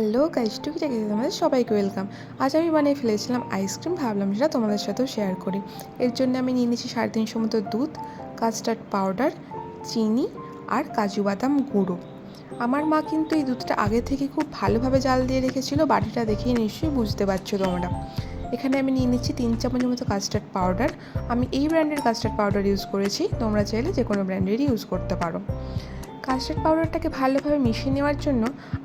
Hello guys, টুকিটাকি তোমাদের সবাইকে ওয়েলকাম। আজ আমি বানিয়ে ফেলেছিলাম আইসক্রিম, ভাবলাম সেটা তোমাদের সাথেও শেয়ার করি। এর জন্য আমি নিয়ে নিয়েছি 350 মতো দুধ, কাস্টার্ড পাউডার, চিনি আর কাজু বাদাম গুঁড়ো। আমার মা কিন্তু এই দুধটা আগে থেকে খুব ভালোভাবে জাল দিয়ে রেখেছিল, বাটিটা দেখেই নিশ্চয়ই বুঝতে পারছো তোমরা। এখানে আমি নিয়ে নিচ্ছি 3 চামচের মতো কাস্টার্ড পাউডার। আমি এই ব্র্যান্ডের কাস্টার্ড পাউডার ইউজ করেছি, তোমরা চাইলে যে কোনো ব্র্যান্ডেরই ইউজ করতে পারো। কাস্টার্ড পাউডারটাকে ভালোভাবে মিশিয়ে নেওয়ার জন্য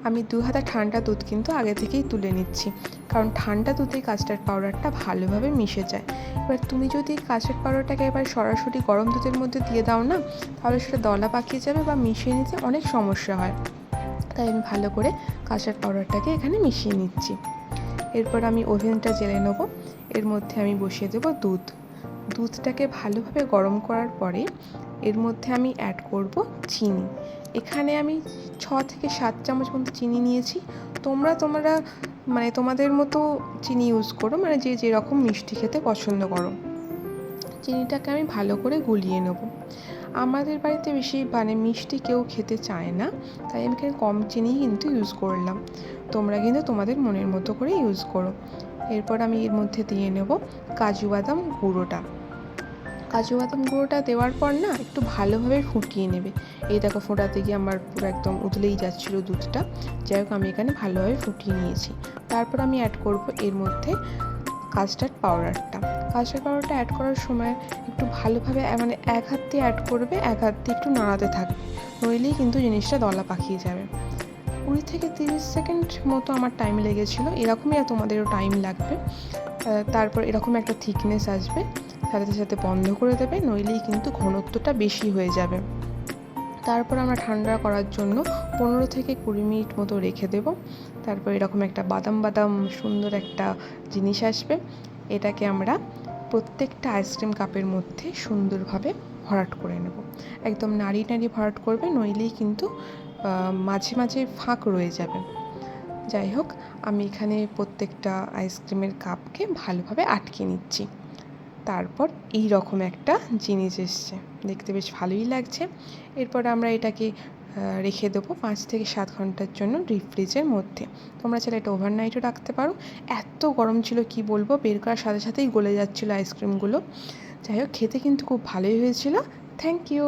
আমি 2 হাতা ঠান্ডা দুধ কিন্তু আগে থেকেই তুলে নিচ্ছি, কারণ ঠান্ডা দুধে কাস্টার্ড পাউডারটা ভালোভাবে মিশে যায়। এবার তুমি যদি কাস্টার্ড পাউডারটাকে এবার সরাসরি গরম দুধের মধ্যে দিয়ে দাও না, তাহলে সেটা দলা পাকিয়ে যাবে বা মিশিয়ে নিতে অনেক সমস্যা হয়। তাই আমি ভালো করে কাস্টার্ড পাউডারটাকে এখানে মিশিয়ে নিচ্ছি। এরপর আমি ওভেনটা জ্বেলে নেব। এর মধ্যে আমি বসিয়ে দেবো দুধ। দুধটাকে ভালোভাবে গরম করার পরে এর মধ্যে আমি অ্যাড করব চিনি। এখানে আমি 6 থেকে 7 চামচ মতো চিনি নিয়েছি। তোমরা তোমাদের মতো চিনি ইউজ করো, মানে যে যেরকম মিষ্টি খেতে পছন্দ করো। চিনিটাকে আমি ভালো করে গুলিয়ে নেব। আমাদের বাড়িতে বেশি মিষ্টি কেউ খেতে চায় না, তাই আমি এখানে কম চিনি কিন্তু ইউজ করলাম। তোমরা কিন্তু তোমাদের মনের মতো করে ইউজ করো। এরপর আমি এর মধ্যে দিয়ে নেব কাজু বাদাম গুঁড়োটা। কাজু বাদাম গুঁড়োটা দেওয়ার পর না একটু ভালোভাবে ফুটিয়ে নেবে। এই দেখো, ফোটাতে গিয়ে আমার পুরো একদম উতলেই যাচ্ছিলো দুধটা। যাই হোক, আমি এখানে ভালোভাবে ফুটিয়ে নিয়েছি। তারপর আমি অ্যাড করব এর মধ্যে কাস্টার্ড পাউডারটা। কাস্টার্ড পাউডারটা অ্যাড করার সময় একটু ভালোভাবে এক হাত দিয়ে অ্যাড করবে, এক হাত দিয়ে একটু নাড়াতে থাকবে, নইলেই কিন্তু জিনিসটা দলা পাকিয়ে যাবে। 20 থেকে 30 সেকেন্ড মতো আমার টাইম লেগেছিলো, এরকমই তোমাদেরও টাইম লাগবে। তারপর এরকম একটা থিকনেস আসবে, সাথে সাথে বন্ধ করে দেবে, নইলেই কিন্তু ঘনত্বটা বেশি হয়ে যাবে। তারপর আমরা ঠান্ডা করার জন্য 15 থেকে 20 মিনিট মতো রেখে দেব। তারপর এরকম একটা বাদাম বাদাম সুন্দর একটা জিনিস আসবে। এটাকে আমরা প্রত্যেকটা আইসক্রিম কাপের মধ্যে সুন্দরভাবে ভরাট করে নেব। একদম নাড়িয়ে নাড়িয়ে ভরাট করবে, নইলেই কিন্তু মাঝে মাঝে ফাঁক রয়ে যাবে। যাই হোক, আমি এখানে প্রত্যেকটা আইসক্রিমের কাপকে ভালোভাবে আটকে নিচ্ছি। তারপর এই রকম একটা জিনিস এসছে, দেখতে বেশ ভালোই লাগছে। এরপর আমরা এটাকে রেখে দেবো 5 থেকে 7 ঘন্টার জন্য ডিপ ফ্রিজের মধ্যে। তোমরা চাইলে এটা ওভারনাইটও রাখতে পারো। এত গরম ছিল কি বলবো, বের করার সাথে সাথেই গলে যাচ্ছিলো আইসক্রিমগুলো। যাই হোক, খেতে কিন্তু খুব ভালোই হয়েছিল। Thank you.